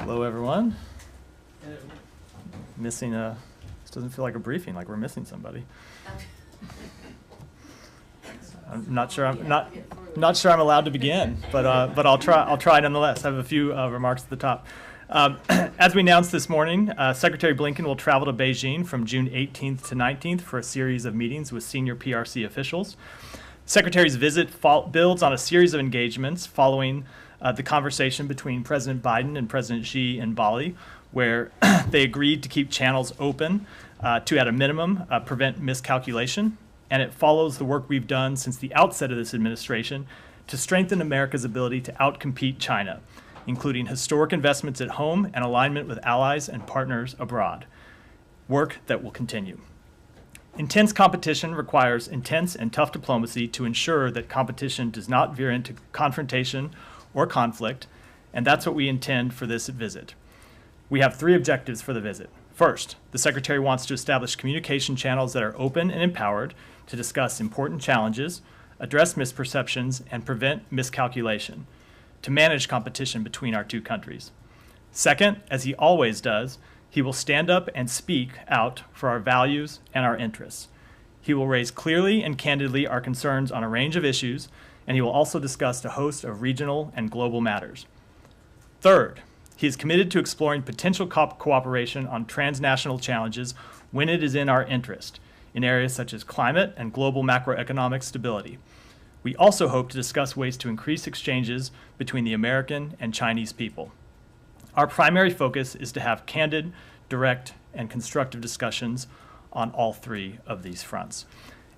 Hello, everyone. Missing a. This doesn't feel like a briefing. Like we're missing somebody. I'm not sure. I'm not sure I'm allowed to begin, but I'll try. I'll try nonetheless. I have a few remarks at the top. As we announced this morning, Secretary Blinken will travel to Beijing from June 18th to 19th for a series of meetings with senior PRC officials. Secretary's visit builds on a series of engagements following the conversation between President Biden and President Xi in Bali, where they agreed to keep channels open to, at a minimum, prevent miscalculation. And it follows the work we've done since the outset of this administration to strengthen America's ability to outcompete China, including historic investments at home and alignment with allies and partners abroad. Work that will continue. Intense competition requires intense and tough diplomacy to ensure that competition does not veer into confrontation or conflict, and that's what we intend for this visit. We have three objectives for the visit. First, the Secretary wants to establish communication channels that are open and empowered to discuss important challenges, address misperceptions, and prevent miscalculation, to manage competition between our two countries. Second, as he always does, he will stand up and speak out for our values and our interests. He will raise clearly and candidly our concerns on a range of issues, and he will also discuss a host of regional and global matters. Third, he is committed to exploring potential cooperation on transnational challenges when it is in our interest, in areas such as climate and global macroeconomic stability. We also hope to discuss ways to increase exchanges between the American and Chinese people. Our primary focus is to have candid, direct, and constructive discussions on all three of these fronts.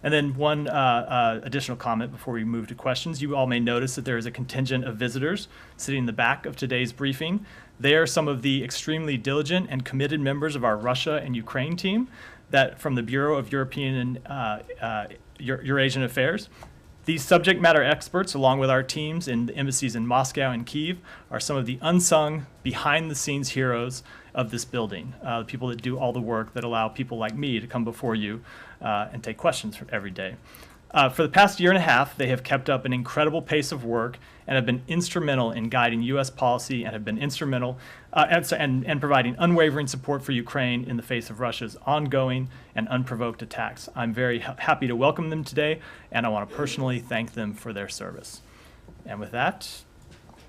And then one additional comment before we move to questions. You all may notice that there is a contingent of visitors sitting in the back of today's briefing. They are some of the extremely diligent and committed members of our Russia and Ukraine team that from the Bureau of European and Eurasian Affairs. These subject matter experts, along with our teams in the embassies in Moscow and Kyiv, are some of the unsung, behind-the-scenes heroes of this building, the people that do all the work that allow people like me to come before you and take questions every day. For the past year and a half, they have kept up an incredible pace of work and have been instrumental in guiding U.S. policy and have been instrumental and providing unwavering support for Ukraine in the face of Russia's ongoing and unprovoked attacks. I'm very happy to welcome them today, and I want to personally thank them for their service. And with that,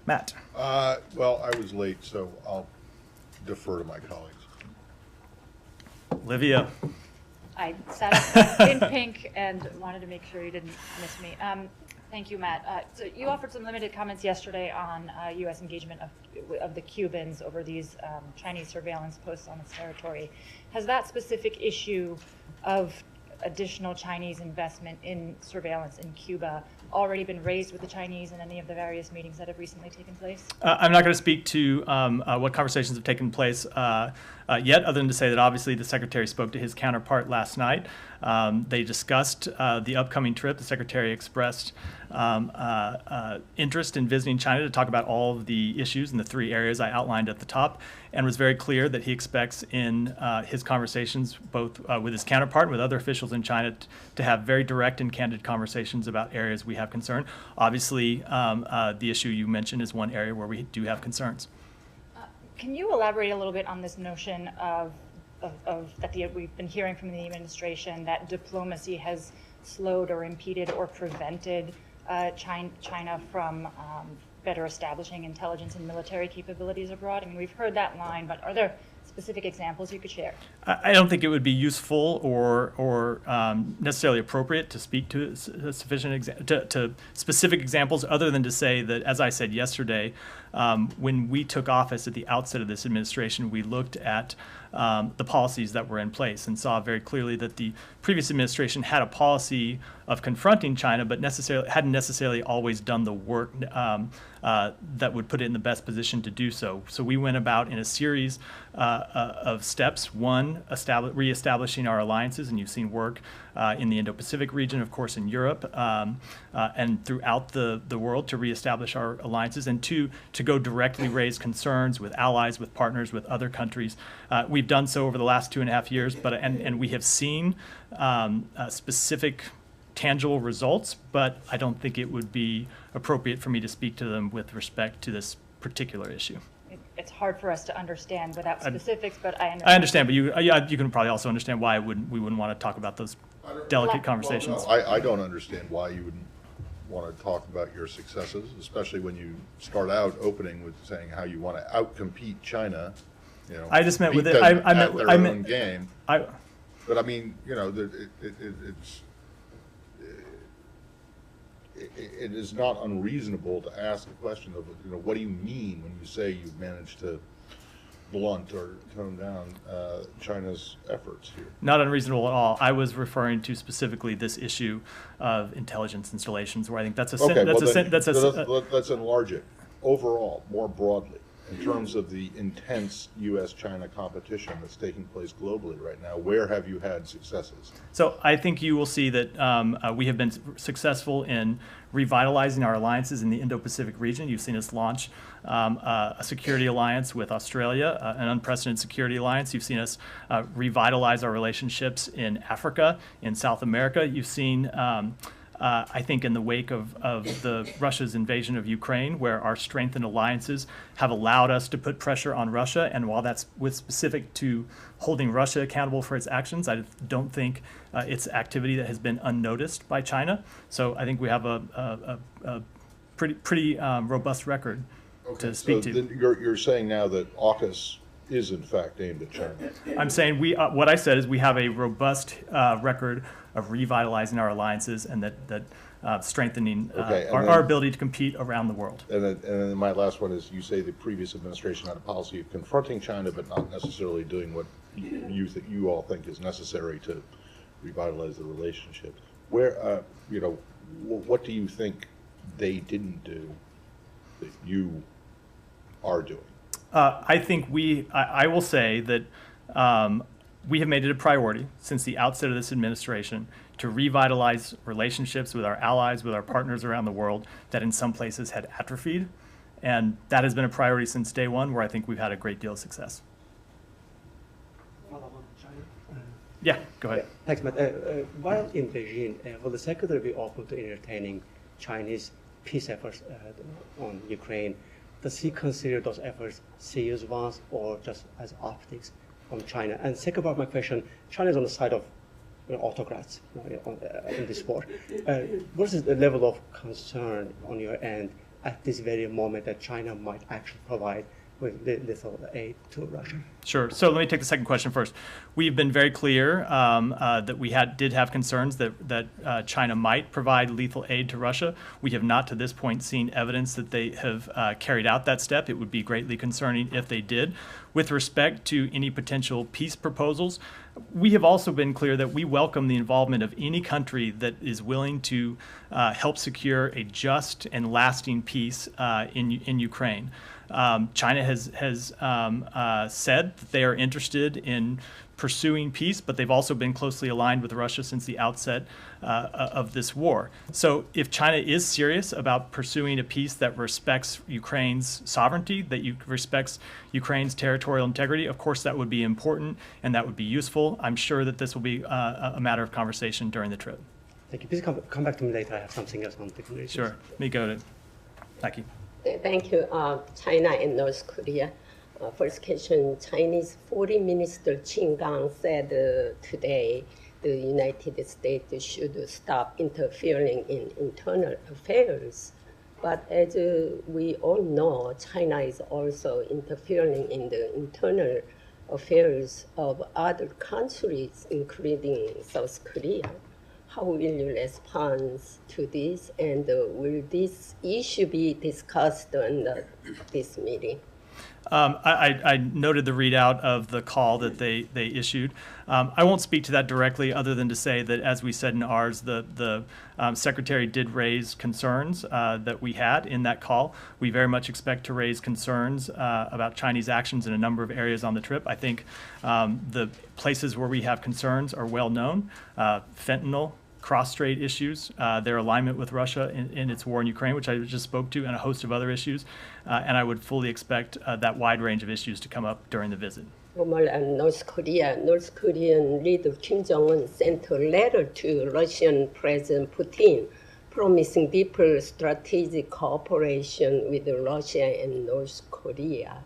Matt. Well, I was late, so I'll defer to my colleagues. Olivia. I sat up in pink and wanted to make sure you didn't miss me. Thank you, Matt. So you offered some limited comments yesterday on U.S. engagement of the Cubans over these Chinese surveillance posts on its territory. Has that specific issue of additional Chinese investment in surveillance in Cuba already been raised with the Chinese in any of the various meetings that have recently taken place? I'm not going to speak to what conversations have taken place yet, other than to say that obviously the Secretary spoke to his counterpart last night. They discussed the upcoming trip. The Secretary expressed interest in visiting China to talk about all of the issues in the three areas I outlined at the top, and was very clear that he expects in his conversations, both with his counterpart and with other officials in China, to have very direct and candid conversations about areas we have concern. Obviously, the issue you mentioned is one area where we do have concerns. Can you elaborate a little bit on this notion of that we've been hearing from the administration that diplomacy has slowed or impeded or prevented China from better establishing intelligence and military capabilities abroad? I mean, we've heard that line, but are there specific examples you could share? I don't think it would be useful or necessarily appropriate to speak to to specific examples, other than to say that, as I said yesterday, when we took office at the outset of this administration, we looked at the policies that were in place and saw very clearly that the previous administration had a policy of confronting China, but hadn't necessarily always done the work that would put it in the best position to do so. So we went about in a series of steps. One, reestablishing our alliances, and you've seen work in the Indo-Pacific region, of course, in Europe, and throughout the world to reestablish our alliances. And two, to go directly raise concerns with allies, with partners, with other countries. We've done so over the last 2.5 years, and we have seen specific tangible results, but I don't think it would be appropriate for me to speak to them with respect to this particular issue. It it's hard for us to understand without specifics, but I understand. I understand, but you can probably also understand why we wouldn't want to talk about those delicate conversations. Well, no, I don't understand why you wouldn't want to talk about your successes, especially when you start out opening with saying how you want to outcompete China. You know, I just meant beat with it. them I at meant. their I own meant. game. I. But I mean, you know, it is not unreasonable to ask a question of, you know, what do you mean when you say you've managed to blunt or tone down China's efforts here? Not unreasonable at all. I was referring to specifically this issue of intelligence installations, where I think that's a Okay, let's enlarge it overall, more broadly, in terms of the intense U.S.-China competition that's taking place globally right now. Where have you had successes? So I think you will see that we have been successful in revitalizing our alliances in the Indo-Pacific region. You've seen us launch a security alliance with Australia, an unprecedented security alliance. You've seen us revitalize our relationships in Africa, in South America. You've seen I think in the wake of the Russia's invasion of Ukraine, where our strengthened alliances have allowed us to put pressure on Russia. And while that's with specific to holding Russia accountable for its actions, I don't think it's activity that has been unnoticed by China. So I think we have a pretty robust record to speak to. Then you're saying now that AUKUS is in fact aimed at China. I'm saying what I said is we have a robust record of revitalizing our alliances and that strengthening our ability to compete around the world. And then my last one is, you say the previous administration had a policy of confronting China, but not necessarily doing what you all think is necessary to revitalize the relationship. Where, you know, what do you think they didn't do that you are doing? I think I will say that we have made it a priority since the outset of this administration to revitalize relationships with our allies, with our partners around the world that in some places had atrophied. And that has been a priority since day one, where I think we've had a great deal of success. Yeah, go ahead. Thanks, Matt. While in Beijing, will the Secretary be open to entertaining Chinese peace efforts on Ukraine? Does he consider those efforts serious ones or just as optics from China? And second part of my question, China is on the side of autocrats in this war. What is the level of concern on your end at this very moment that China might actually provide with lethal aid to Russia? Sure. So let me take the second question first. We've been very clear that we did have concerns that China might provide lethal aid to Russia. We have not to this point seen evidence that they have carried out that step. It would be greatly concerning if they did. With respect to any potential peace proposals, we have also been clear that we welcome the involvement of any country that is willing to help secure a just and lasting peace in Ukraine. China has said that they are interested in pursuing peace, but they've also been closely aligned with Russia since the outset of this war. So if China is serious about pursuing a peace that respects Ukraine's sovereignty, that respects Ukraine's territorial integrity, of course that would be important and that would be useful. I'm sure that this will be a matter of conversation during the trip. Thank you. Please come back to me later. I have something else on technology. Sure. Me go to. Thank you. Thank you. China and North Korea. First question, Chinese Foreign Minister Qin Gang said today the United States should stop interfering in internal affairs. But as we all know, China is also interfering in the internal affairs of other countries, including South Korea. How will you respond to this, and will this issue be discussed in this meeting? I noted the readout of the call that they issued. I won't speak to that directly, other than to say that, as we said in ours, the Secretary did raise concerns that we had in that call. We very much expect to raise concerns about Chinese actions in a number of areas on the trip. I think the places where we have concerns are well known. Fentanyl, cross-strait issues, their alignment with Russia in its war in Ukraine, which I just spoke to, and a host of other issues. And I would fully expect that wide range of issues to come up during the visit. North Korean leader Kim Jong-un sent a letter to Russian President Putin promising deeper strategic cooperation with Russia and North Korea.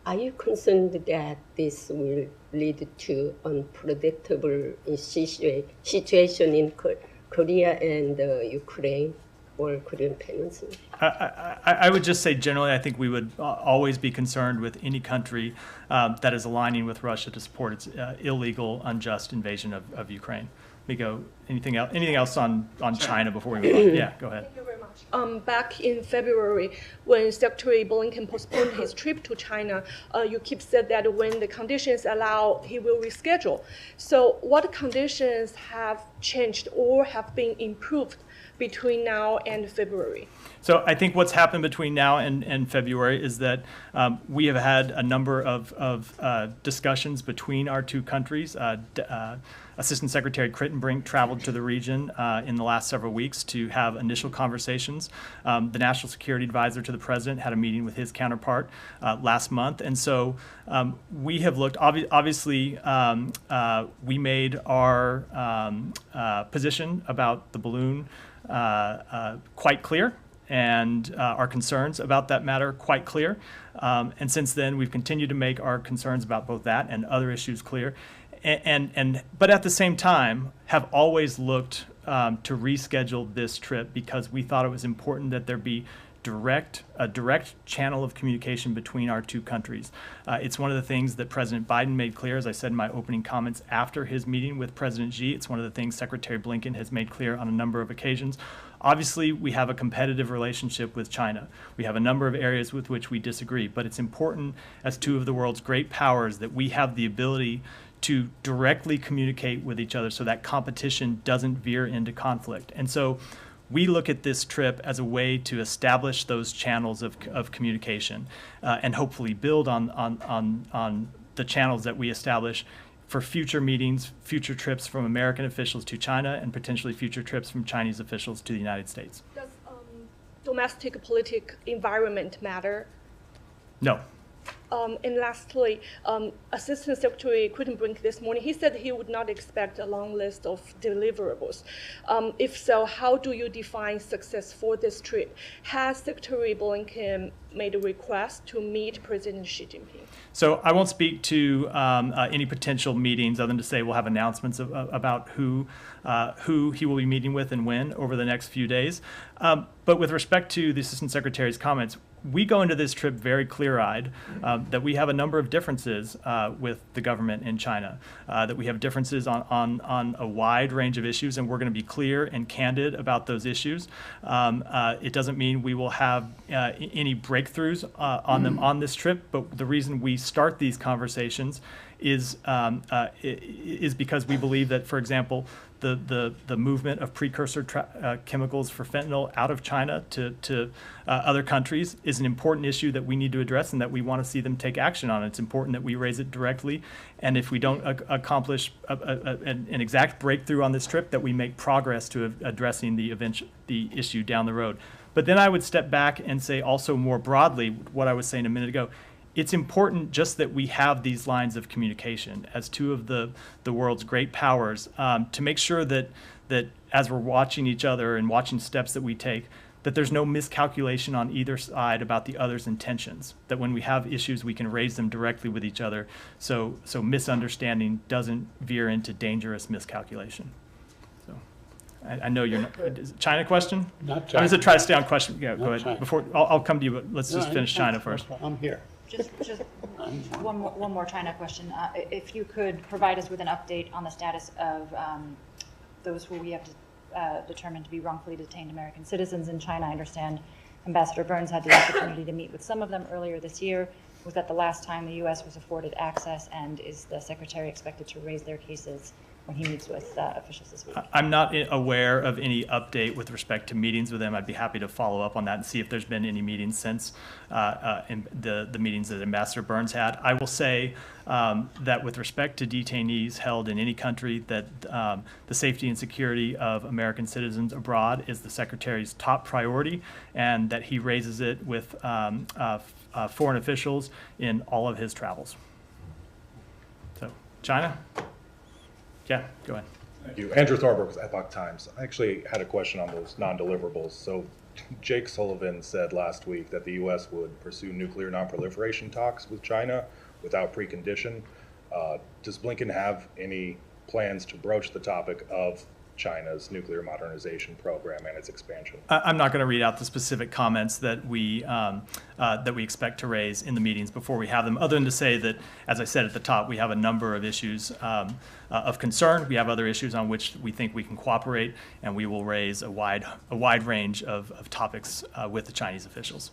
Are you concerned that this will lead to unpredictable situation in Korea and Ukraine or Korean Peninsula? I would just say generally, I think we would always be concerned with any country that is aligning with Russia to support its illegal, unjust invasion of Ukraine. Let me go. Anything else on China before we move on? Yeah, go ahead. Thank you very much. Back in February, when Secretary Blinken postponed his trip to China, you keep said that when the conditions allow, he will reschedule. So what conditions have changed or have been improved between now and February? So I think what's happened between now and February is that we have had a number of discussions between our two countries. Assistant Secretary Crittenbrink traveled to the region in the last several weeks to have initial conversations. The National Security Advisor to the President had a meeting with his counterpart last month. And so we have looked, obviously, we made our position about the balloon quite clear, and our concerns about that matter quite clear. And since then, we've continued to make our concerns about both that and other issues clear. But at the same time, have always looked to reschedule this trip because we thought it was important that there be a direct channel of communication between our two countries. It's one of the things that President Biden made clear, as I said in my opening comments after his meeting with President Xi. It's one of the things Secretary Blinken has made clear on a number of occasions. Obviously, we have a competitive relationship with China. We have a number of areas with which we disagree, but it's important as two of the world's great powers that we have the ability to directly communicate with each other so that competition doesn't veer into conflict. And so we look at this trip as a way to establish those channels of communication and hopefully build on the channels that we establish for future meetings, future trips from American officials to China, and potentially future trips from Chinese officials to the United States. Does domestic political environment matter? No. And lastly, Assistant Secretary Crittenbrink this morning, he said he would not expect a long list of deliverables. If so, how do you define success for this trip? Has Secretary Blinken made a request to meet President Xi Jinping? So I won't speak to any potential meetings other than to say we'll have announcements about who he will be meeting with and when over the next few days. But with respect to the Assistant Secretary's comments, we go into this trip very clear-eyed that we have a number of differences with the government in China, that we have differences on a wide range of issues, and we're going to be clear and candid about those issues. It doesn't mean we will have any breakthroughs on them on this trip, but the reason we start these conversations is because we believe that, for example, the movement of precursor chemicals for fentanyl out of China to other countries is an important issue that we need to address and that we want to see them take action on. It's important that we raise it directly, and if we don't accomplish an exact breakthrough on this trip, that we make progress to addressing the issue down the road. But then I would step back and say also more broadly what I was saying a minute ago. It's important just that we have these lines of communication as two of the world's great powers to make sure that as we're watching each other and watching steps that we take, that there's no miscalculation on either side about the other's intentions, that when we have issues, we can raise them directly with each other so misunderstanding doesn't veer into dangerous miscalculation. So I know you're not, is it China question? Not I'm China. going to try to stay on question. Yeah, Not go ahead. China. Before I'll come to you, but let's just finish China first. I'm here. Just one more China question. If you could provide us with an update on the status of those who we have determined to be wrongfully detained American citizens in China. I understand Ambassador Burns had the opportunity to meet with some of them earlier this year. Was that the last time the U.S. was afforded access, and is the Secretary expected to raise their cases when he meets with officials this week? I'm not aware of any update with respect to meetings with them. I'd be happy to follow up on that and see if there's been any meetings since the meetings that Ambassador Burns had. I will say that with respect to detainees held in any country, that the safety and security of American citizens abroad is the Secretary's top priority, and that he raises it with foreign officials in all of his travels. So, China? Yeah, go ahead. Thank you. Andrew Thorburg with Epoch Times. I actually had a question on those non-deliverables. So Jake Sullivan said last week that the U.S. would pursue nuclear non-proliferation talks with China without precondition. Does Blinken have any plans to broach the topic of China's nuclear modernization program and its expansion? I'm not going to read out the specific comments that we expect to raise in the meetings before we have them, other than to say that, as I said at the top, we have a number of issues of concern. We have other issues on which we think we can cooperate, and we will raise a wide range of topics with the Chinese officials.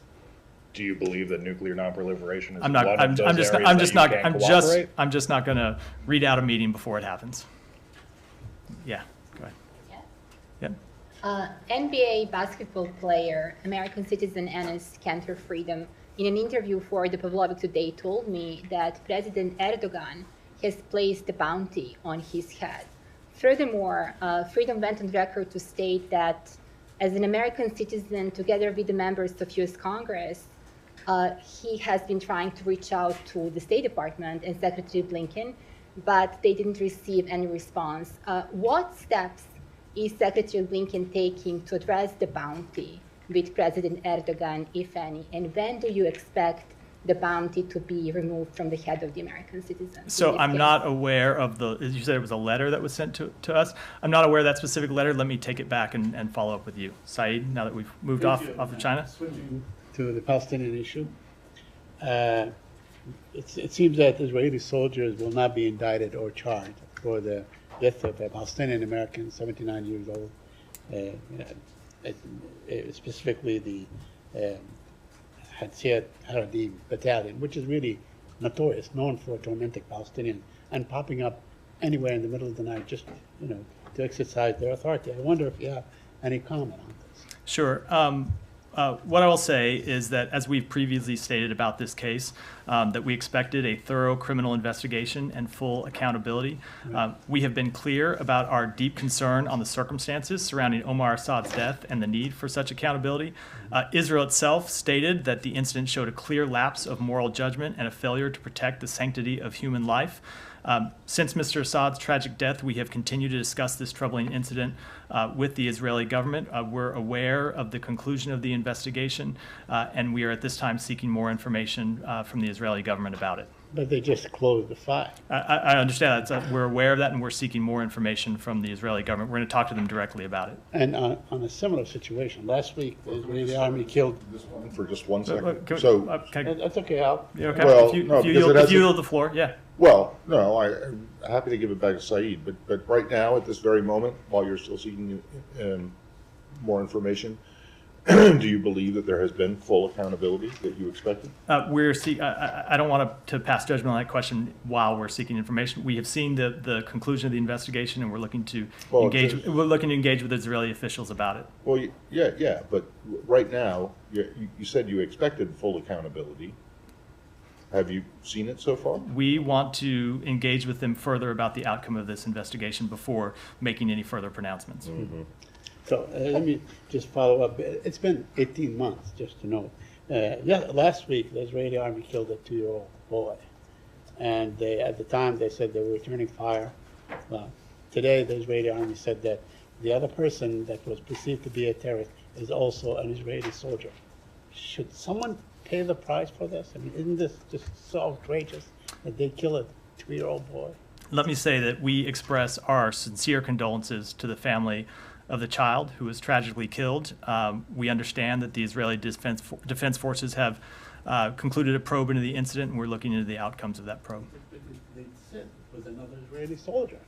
Do you believe that nuclear non-proliferation is I'm not. one I'm of those just. areas I'm that just you not. can't I'm cooperate? just not going to read out a meeting before it happens. Yeah. Go ahead. Yep. NBA basketball player, American citizen Enes Kanter Freedom, in an interview for the Pavlovic Today, told me that President Erdogan has placed a bounty on his head. Furthermore, Freedom went on record to state that as an American citizen, together with the members of US Congress, he has been trying to reach out to the State Department and Secretary Blinken, but they didn't receive any response. What steps is Secretary Blinken taking to address the bounty with President Erdogan, if any? And when do you expect the bounty to be removed from the head of the American citizen? So I'm not aware of the, as you said, it was a letter that was sent to us. I'm not aware of that specific letter. Let me take it back and follow up with you. Saeed, now that we've moved off of China. Switching to the Palestinian issue, it seems that Israeli soldiers will not be indicted or charged for the death of a Palestinian American, 79 years old, specifically the Hatziyat Haradim battalion, which is really notorious, known for tormenting Palestinians and popping up anywhere in the middle of the night just, to exercise their authority. I wonder if you have any comment on this. Sure. What I will say is that, as we've previously stated about this case, that we expected a thorough criminal investigation and full accountability. We have been clear about our deep concern on the circumstances surrounding Omar Assad's death and the need for such accountability. Israel itself stated that the incident showed a clear lapse of moral judgment and a failure to protect the sanctity of human life. Since Mr. Assad's tragic death, we have continued to discuss this troubling incident with the Israeli government. We're aware of the conclusion of the investigation, and we are at this time seeking more information from the Israeli government about it. But they just closed the file. I understand that. We're aware of that, and we're seeking more information from the Israeli government. We're going to talk to them directly about it. And on a similar situation, last week the Israeli army killed. This one for just 1 second. Can we- So, That's okay, Al. yeah, okay. Well, if you, no, if you because yield, it if you hasn't- yield the floor, yeah. well, no, I'm happy to give it back to Saeed, but right now, at this very moment, while you're still seeking more information, do you believe that there has been full accountability that you expected? I don't want to pass judgment on that question while we're seeking information. We have seen the conclusion of the investigation, and we're looking to Well, engage. just- We're looking to engage with Israeli officials about it. Well, yeah, but right now, you said you expected full accountability. Have you seen it so far? We want to engage with them further about the outcome of this investigation before making any further pronouncements. So let me just follow up. It's been 18 months, just to know. Last week, the Israeli army killed a 2-year-old boy. And at the time, they said they were returning fire. Well, today, the Israeli army said that the other person that was perceived to be a terrorist is also an Israeli soldier. Should someone pay the price for this? I mean, isn't this just so outrageous that they kill a 2-year-old boy? Let me say that we express our sincere condolences to the family of the child who was tragically killed. We understand that the Israeli Defense Forces have concluded a probe into the incident, and we're looking into the outcomes of that probe. They said it was another Israeli soldier.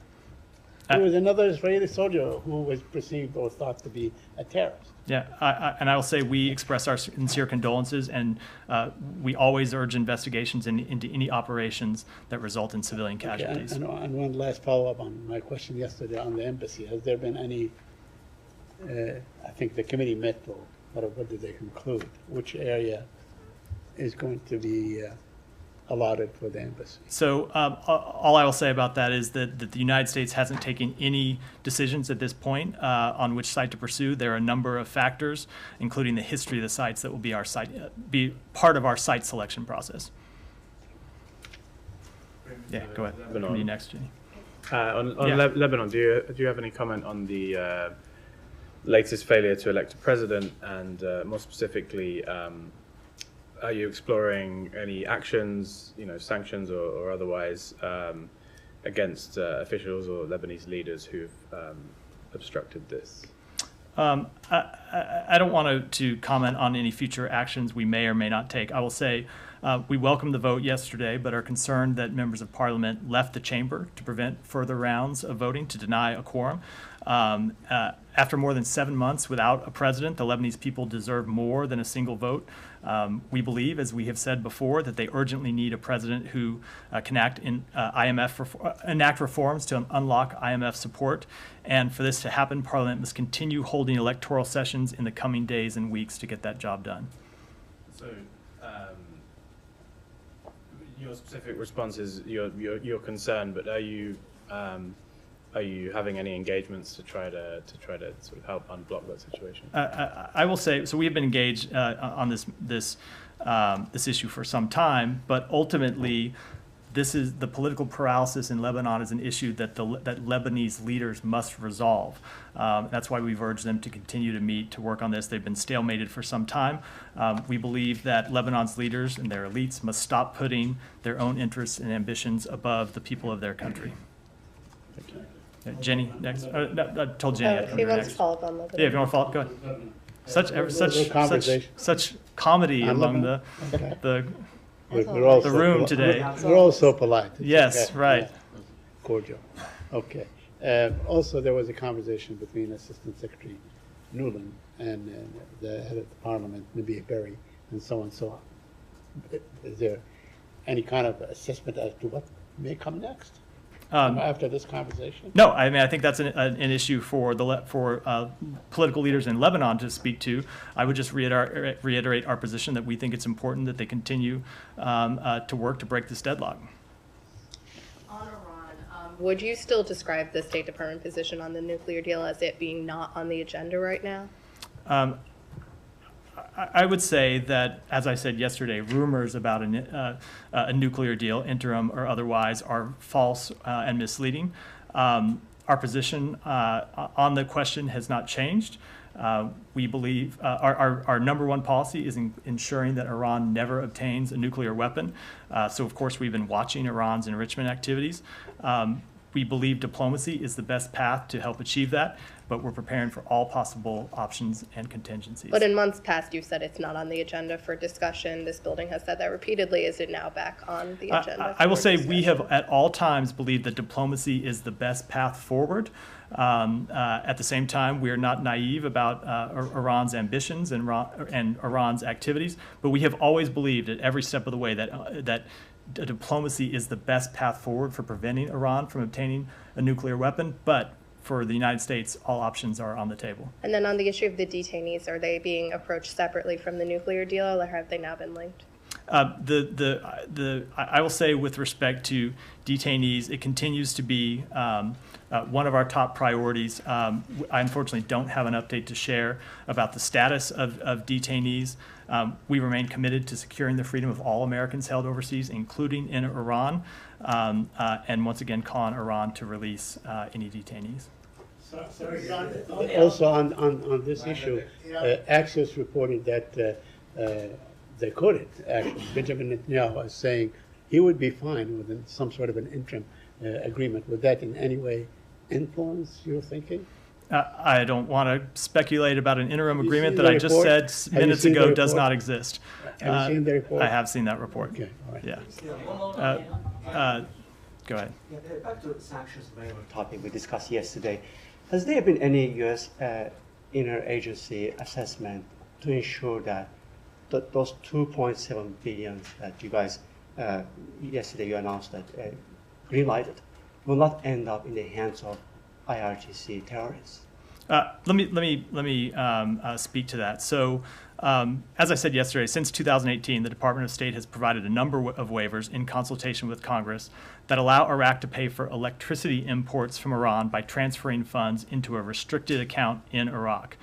There was another Israeli soldier who was perceived or thought to be a terrorist. Yeah, and I will say we express our sincere condolences, and we always urge investigations into any operations that result in civilian casualties. And one last follow-up on my question yesterday on the embassy. Has there been any, I think the committee met, or what did they conclude? Which area is going to be allotted for the embassy? So all I will say about that is that the United States hasn't taken any decisions at this point on which site to pursue. There are a number of factors, including the history of the sites, that will be be part of our site selection process. Yeah, go ahead. Come to you next, Jenny. On Yeah. Lebanon, do you have any comment on the latest failure to elect a president, and more specifically, are you exploring any actions, sanctions or otherwise, against officials or Lebanese leaders who've obstructed this? I don't want to comment on any future actions we may or may not take. I will say we welcomed the vote yesterday, but are concerned that members of parliament left the chamber to prevent further rounds of voting to deny a quorum. After more than 7 months without a president, the Lebanese people deserve more than a single vote. We believe, as we have said before, that they urgently need a president who can enact reforms to unlock IMF support. And for this to happen, Parliament must continue holding electoral sessions in the coming days and weeks to get that job done. So, your specific response is you're concerned, but are you having any engagements to try to sort of help unblock that situation? I will say, so we have been engaged on this issue for some time, but ultimately, this is the political paralysis in Lebanon is an issue that that Lebanese leaders must resolve. That's why we've urged them to continue to meet to work on this. They've been stalemated for some time. We believe that Lebanon's leaders and their elites must stop putting their own interests and ambitions above the people of their country. Jenny, next. I told Jenny I'd come He here wants next. to follow up on Lebanon. Yeah, if you want to follow up, go ahead. Such comedy On among Lebanon? the We're all the so room poli- today. We're all so polite. It's Yes, okay. right. Yeah. Cordial. Okay. Also, there was a conversation between Assistant Secretary Nuland and the head of the Parliament, Nabih Berri, and so on and so on. Is there any kind of assessment as to what may come next after this conversation? No, I mean I think that's an issue for political leaders in Lebanon to speak to. I would just reiterate our position that we think it's important that they continue to work to break this deadlock. On Iran, would you still describe the State Department position on the nuclear deal as it being not on the agenda right now? I would say that, as I said yesterday, rumors about a nuclear deal, interim or otherwise, are false and misleading. Our position on the question has not changed. We believe our number one policy is ensuring that Iran never obtains a nuclear weapon. So, of course, we've been watching Iran's enrichment activities. We believe diplomacy is the best path to help achieve that, but we're preparing for all possible options and contingencies. But in months past, you've said it's not on the agenda for discussion. This building has said that repeatedly. Is it now back on the agenda? I will say we have at all times believed that diplomacy is the best path forward. At the same time, we are not naive about Iran's ambitions and Iran's activities, but we have always believed at every step of the way that diplomacy is the best path forward for preventing Iran from obtaining a nuclear weapon. But for the United States, all options are on the table. And then on the issue of the detainees, are they being approached separately from the nuclear deal, or have they now been linked? I will say with respect to detainees, it continues to be one of our top priorities. I unfortunately don't have an update to share about the status of detainees. We remain committed to securing the freedom of all Americans held overseas, including in Iran, and once again call on Iran to release any detainees. Also on this issue, Axios reported that they quoted actually Benjamin Netanyahu as saying he would be fine with some sort of an interim agreement. Would that in any way influence your thinking? I don't want to speculate about an interim Have you agreement seen that the I just report? said Have you minutes seen the ago does report? not exist. Have you seen the report? I have seen that report. Okay, all right. Yeah. Go ahead. Yeah, back to sanctions waiver topic we discussed yesterday. Has there been any U.S. interagency assessment to ensure that those 2.7 billion that you guys yesterday you announced that green-lighted will not end up in the hands of IRGC terrorists? Let me speak to that. So, as I said yesterday, since 2018, the Department of State has provided a number of waivers in consultation with Congress that allow Iraq to pay for electricity imports from Iran by transferring funds into a restricted account in Iraq.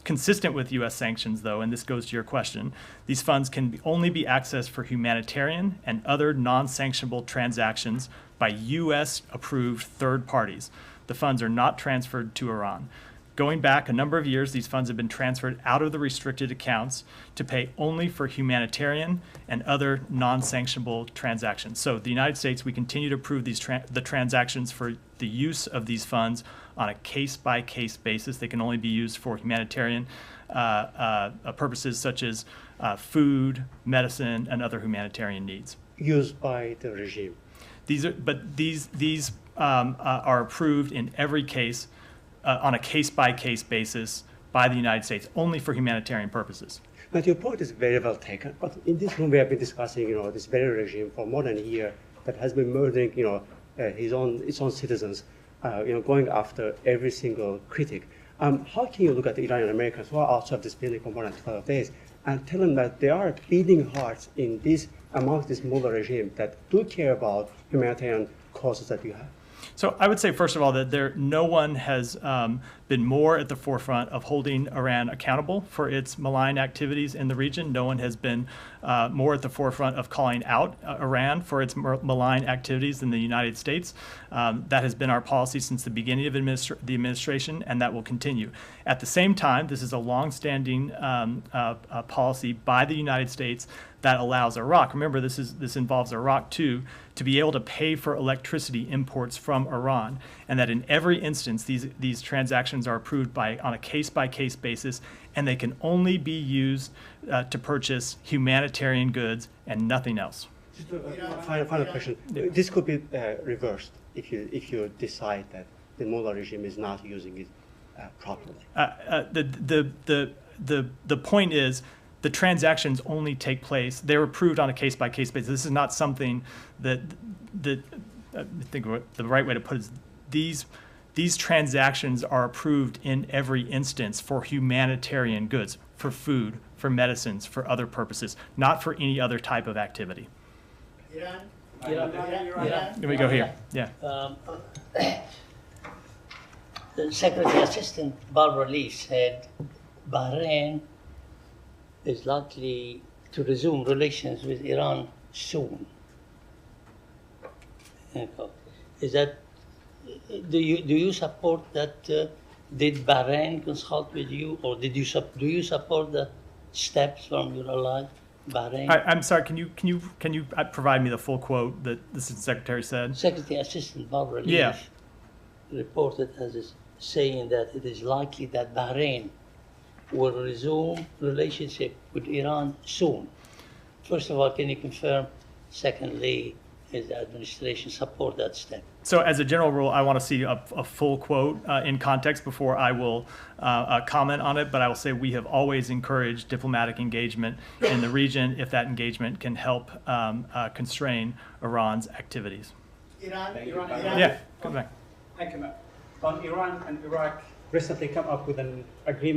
Consistent with U.S. sanctions, though, and this goes to your question, these funds can only be accessed for humanitarian and other non-sanctionable transactions by U.S.-approved third parties. The funds are not transferred to Iran. Going back a number of years, these funds have been transferred out of the restricted accounts to pay only for humanitarian and other non-sanctionable transactions. So the United States, we continue to approve these the transactions for the use of these funds on a case-by-case basis. They can only be used for humanitarian purposes such as food, medicine, and other humanitarian needs. Used by the regime. These are approved in every case on a case-by-case basis by the United States, only for humanitarian purposes. But your point is very well taken. But in this room, we have been discussing, this very regime for more than a year that has been murdering, its own citizens, going after every single critic. How can you look at the Iranian Americans who are also have this building for more than 12 days and tell them that there are beating hearts amongst this mullah regime that do care about humanitarian causes that you have? So I would say, first of all, that no one has been more at the forefront of holding Iran accountable for its malign activities in the region. No one has been more at the forefront of calling out Iran for its malign activities than the United States. That has been our policy since the beginning of the administration, and that will continue. At the same time, this is a longstanding policy by the United States that allows Iraq, remember this involves Iraq too, to be able to pay for electricity imports from Iran, and that in every instance these transactions are approved on a case-by-case basis, and they can only be used to purchase humanitarian goods and nothing else. Just a final question. This could be reversed if you decide that the mullah regime is not using it properly. The point is, the transactions only take place, they're approved on a case-by-case basis. This is not something that I think the right way to put it is these transactions are approved in every instance for humanitarian goods, for food, for medicines, for other purposes, not for any other type of activity. Iran. Here we go here. Yeah. The Secretary Assistant Barbara Lee said Bahrain is likely to resume relations with Iran soon. Is that, do you support that? Did Bahrain consult with you, or do you support the steps from your ally, Bahrain? I'm sorry. Can you provide me the full quote that the Secretary said? Secretary Assistant Barbara Lee reported as saying that it is likely that Bahrain will resume relationship with Iran soon. First of all, can you confirm? Secondly, does the administration support that step? So as a general rule, I want to see a full quote in context before I will comment on it, but I will say we have always encouraged diplomatic engagement in the region if that engagement can help constrain Iran's activities. Iran. Yeah, come back. Thank you, Matt. On Iran and Iraq recently come up with an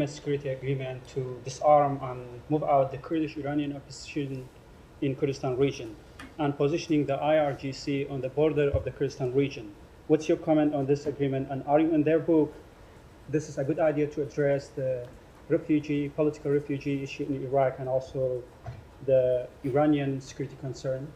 security agreement to disarm and move out the Kurdish Iranian opposition in Kurdistan region and positioning the IRGC on the border of the Kurdistan region. What's your comment on this agreement? And are you in their book, this is a good idea to address the political refugee issue in Iraq and also the Iranian security concern?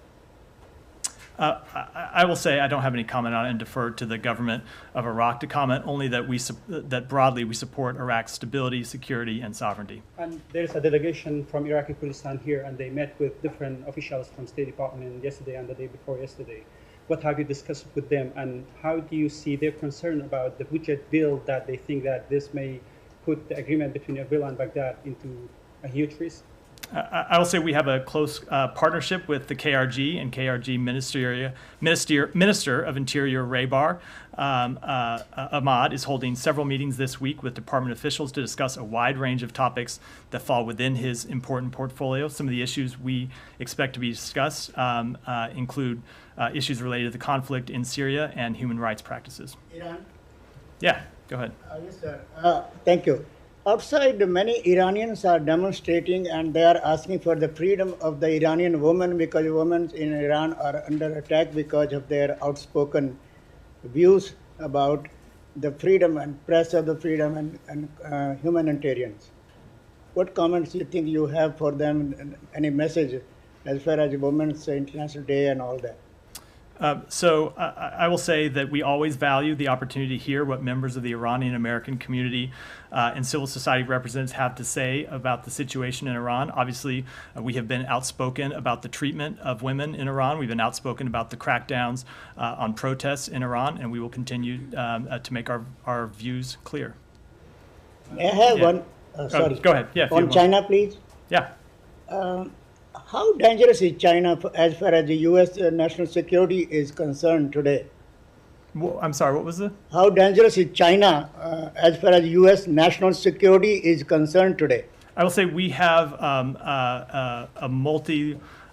I will say I don't have any comment on it and defer to the government of Iraq to comment, only that that broadly we support Iraq's stability, security, and sovereignty. And there's a delegation from Iraqi Kurdistan here, and they met with different officials from State Department yesterday and the day before yesterday. What have you discussed with them, and how do you see their concern about the budget bill that they think that this may put the agreement between Erbil and Baghdad into a huge risk? I will say we have a close partnership with the KRG and KRG Minister of Interior Raybar. Ahmad is holding several meetings this week with department officials to discuss a wide range of topics that fall within his important portfolio. Some of the issues we expect to be discussed include issues related to the conflict in Syria and human rights practices. Iran? Yeah, go ahead. Yes, sir. Thank you. Outside, many Iranians are demonstrating and they are asking for the freedom of the Iranian women because women in Iran are under attack because of their outspoken views about the freedom and press of the freedom and humanitarians. What comments do you think you have for them, any message as far as Women's International Day and all that? So I will say that we always value the opportunity to hear what members of the Iranian American community and civil society representatives have to say about the situation in Iran. Obviously, we have been outspoken about the treatment of women in Iran. We've been outspoken about the crackdowns on protests in Iran, and we will continue to make our views clear. May I have Yeah. one? Sorry. Go ahead. Yeah. if you On want. China, please. Yeah. How dangerous is China as far as the U.S. National security is concerned today? I'm sorry. What was the? How dangerous is China as far as U.S. national security is concerned today? I will say we have a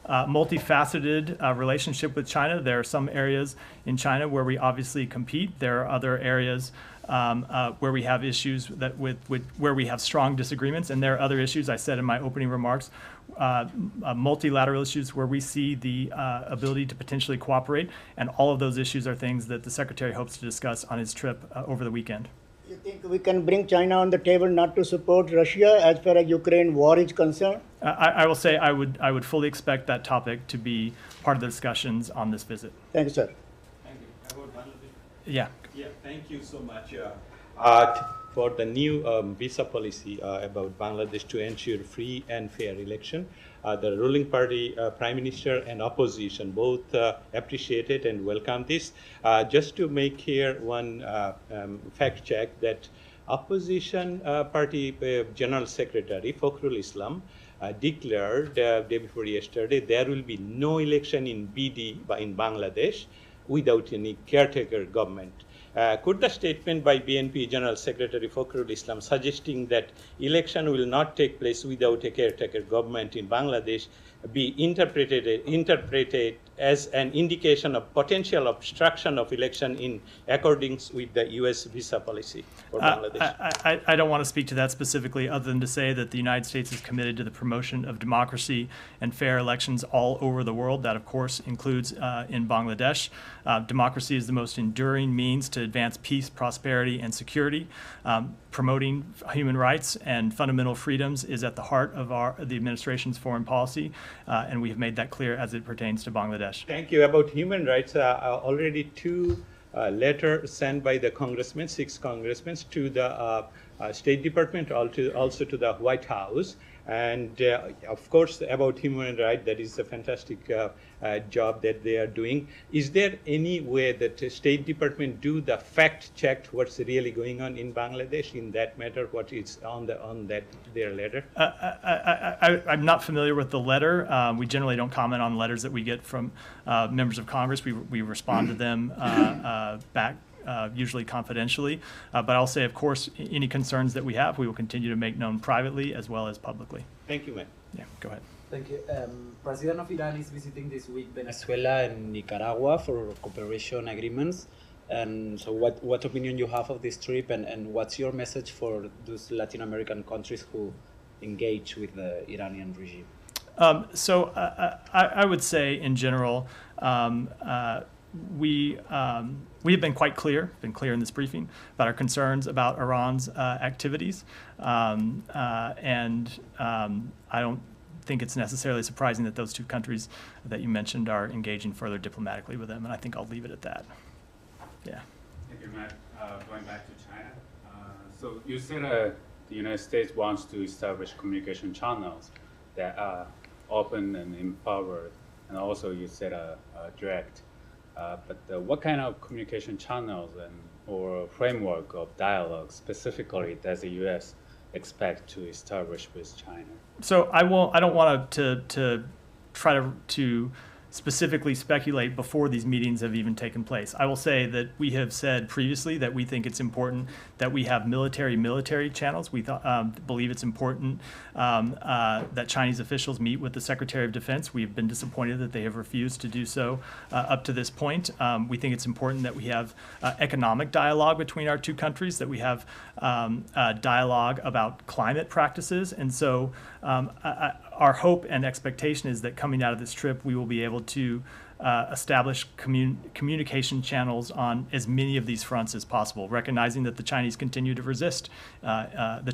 multifaceted relationship with China. There are some areas in China where we obviously compete. There are other areas where we have issues where we have strong disagreements, and there are other issues. I said in my opening remarks, multilateral issues where we see the ability to potentially cooperate, and all of those issues are things that the Secretary hopes to discuss on his trip over the weekend. You think we can bring China on the table not to support Russia as far as Ukraine war is concerned? I will say I would fully expect that topic to be part of the discussions on this visit. Thank you, sir. Thank you. About Bangladesh? Yeah. Yeah, thank you so much. For the new visa policy about Bangladesh to ensure free and fair election, the ruling party, Prime Minister and opposition both appreciated and welcomed this. Just to make here one fact check that opposition party General Secretary Fakhrul Islam declared day before yesterday there will be no election in BD in Bangladesh without any caretaker government. Could the statement by BNP General Secretary Fakhrul Islam suggesting that election will not take place without a caretaker government in Bangladesh be interpreted as an indication of potential obstruction of election in accordance with the U.S. visa policy for Bangladesh? I don't want to speak to that specifically, other than to say that the United States is committed to the promotion of democracy and fair elections all over the world. That, of course, includes in Bangladesh. Democracy is the most enduring means to advance peace, prosperity, and security. Promoting human rights and fundamental freedoms is at the heart of the administration's foreign policy, and we have made that clear as it pertains to Bangladesh. Thank you. About human rights, already two letters sent by the congressmen, 6 congressmen, to the State Department, also to the White House. And of course, about human rights, that is a fantastic job that they are doing. Is there any way that the State Department do the fact check what's really going on in Bangladesh in that matter? What is on their letter? I'm not familiar with the letter. We generally don't comment on letters that we get from members of Congress. We respond to them back. Usually confidentially, but I'll say, of course, any concerns that we have, we will continue to make known privately as well as publicly. Thank you, ma'am. Yeah, go ahead. Thank you. President of Iran is visiting this week Venezuela and Nicaragua for cooperation agreements. And so what opinion you have of this trip, and what's your message for those Latin American countries who engage with the Iranian regime? So I would say in general, we have been quite clear in this briefing about our concerns about Iran's activities, and I don't think it's necessarily surprising that those two countries that you mentioned are engaging further diplomatically with them, and I think I'll leave it at that. Yeah. Thank you, Matt. Going back to China, so you said the United States wants to establish communication channels that are open and empowered, and also you said direct. But what kind of communication channels or framework of dialogue specifically does the U.S. expect to establish with China? So I don't want to try to specifically speculate before these meetings have even taken place. I will say that we have said previously that we think it's important that we have military channels. We believe it's important that Chinese officials meet with the Secretary of Defense. We have been disappointed that they have refused to do so up to this point. We think it's important that we have economic dialogue between our two countries, that we have dialogue about climate practices. And so our hope and expectation is that coming out of this trip, we will be able to establish communication channels on as many of these fronts as possible, recognizing that the Chinese continue to resist. The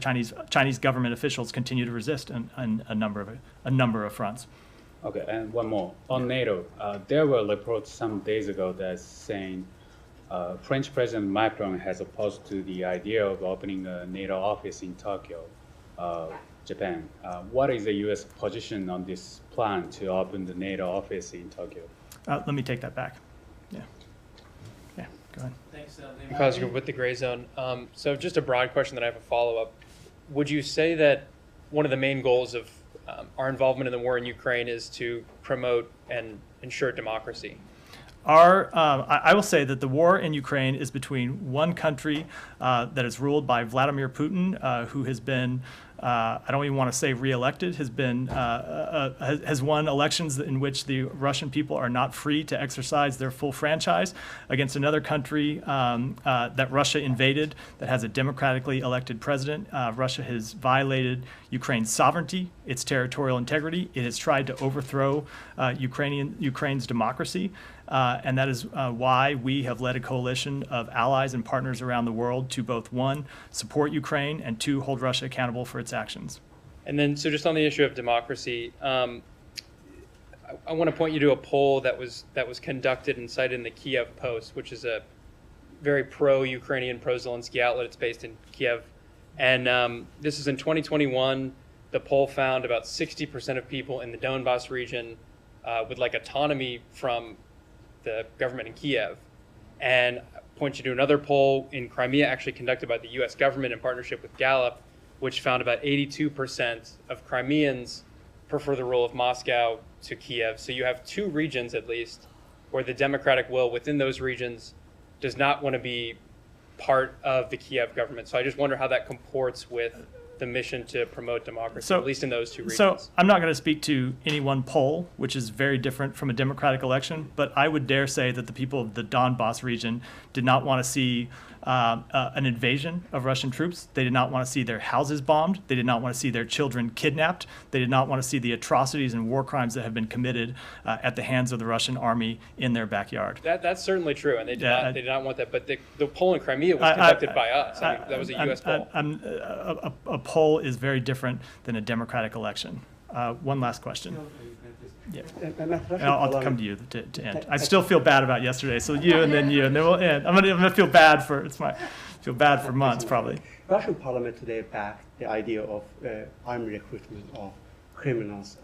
Chinese government officials continue to resist on a number of fronts. Okay, and one more. On NATO, there were reports some days ago that saying French President Macron has opposed to the idea of opening a NATO office in Tokyo, Japan. What is the U.S. position on this plan to open the NATO office in Tokyo? Let me take that back. Yeah. Yeah, go ahead. Thanks, Liam Cosgrove with the Gray Zone. So just a broad question that I have a follow-up. Would you say that one of the main goals of our involvement in the war in Ukraine is to promote and ensure democracy? I will say that the war in Ukraine is between one country that is ruled by Vladimir Putin, who has been, I don't even want to say reelected, has won elections in which the Russian people are not free to exercise their full franchise, against another country that Russia invaded that has a democratically elected president. Russia has violated Ukraine's sovereignty, its territorial integrity. It has tried to overthrow Ukraine's democracy. And that is why we have led a coalition of allies and partners around the world to both, one, support Ukraine, and two, hold Russia accountable for its actions. And then, so just on the issue of democracy, I want to point you to a poll that was conducted and cited in the Kiev Post, which is a very pro-Ukrainian, pro-Zelensky outlet. It's based in Kiev. And this is in 2021. The poll found about 60% of people in the Donbas region would like autonomy from the government in Kiev. And I point you to another poll in Crimea, actually conducted by the US government in partnership with Gallup, which found about 82% of Crimeans prefer the role of Moscow to Kiev. So you have two regions, at least, where the democratic will within those regions does not want to be part of the Kiev government. So I just wonder how that comports with the mission to promote democracy, at least in those two regions. So I'm not going to speak to any one poll, which is very different from a democratic election, but I would dare say that the people of the Donbas region did not want to see an invasion of Russian troops. They did not want to see their houses bombed. They did not want to see their children kidnapped. They did not want to see the atrocities and war crimes that have been committed at the hands of the Russian army in their backyard. That's certainly true, and they did not want that. But the poll in Crimea was conducted by us. I mean, that was a U.S. poll. A poll is very different than a democratic election. One last question. Yeah. And I'll come to you to end. I still feel bad about yesterday, so you and then we'll end. I'm gonna feel bad for feel bad for months probably. Russian parliament today backed the idea of army recruitment of criminals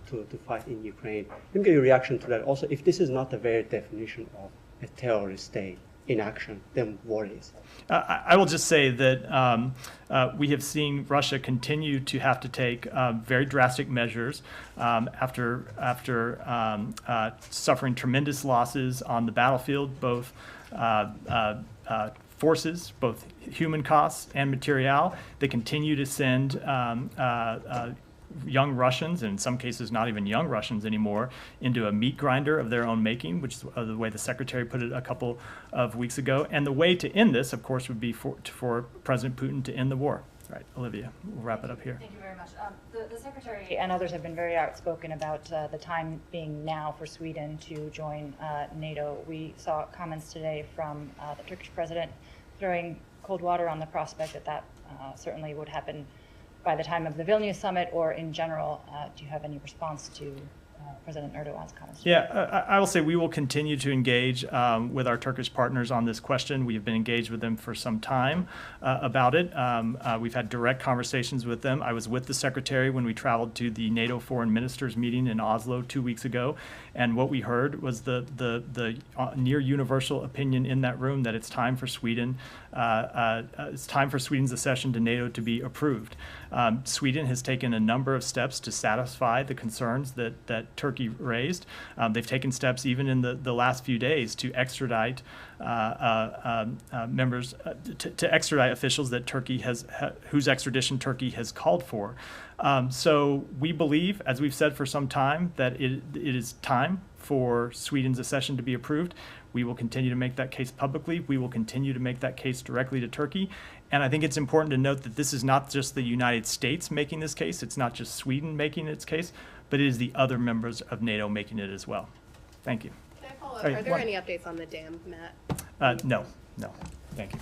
to fight in Ukraine. Let me get your reaction to that. Also, if this is not the very definition of a terrorist state in action, then what is? I will just say that we have seen Russia continue to have to take very drastic measures after suffering tremendous losses on the battlefield, both forces, both human costs and material. They continue to send young Russians, and in some cases not even young Russians anymore, into a meat grinder of their own making, which is the way the secretary put it a couple of weeks ago. And the way to end this, of course, would be for President Putin to end the war. All right, Olivia, we'll wrap it up here. Thank you very much. The secretary and others have been very outspoken about the time being now for Sweden to join NATO. We saw comments today from the Turkish president throwing cold water on the prospect that certainly would happen by the time of the Vilnius summit, or in general. Do you have any response to President Erdogan's comments? Yeah, I will say we will continue to engage with our Turkish partners on this question. We have been engaged with them for some time about it. We've had direct conversations with them. I was with the secretary when we traveled to the NATO foreign ministers meeting in Oslo 2 weeks ago, and what we heard was the near universal opinion in that room that it's time for Sweden. It's time for Sweden's accession to NATO to be approved. Sweden has taken a number of steps to satisfy the concerns that Turkey raised. They've taken steps even in the last few days to extradite members, to extradite officials that Turkey whose extradition Turkey has called for. So we believe, as we've said for some time, that it is time for Sweden's accession to be approved. We will continue to make that case publicly. We will continue to make that case directly to Turkey. And I think it's important to note that this is not just the United States making this case. It's not just Sweden making its case, but it is the other members of NATO making it as well. Thank you. Can I follow up? Are there any updates on the dam, Matt? No. Thank you.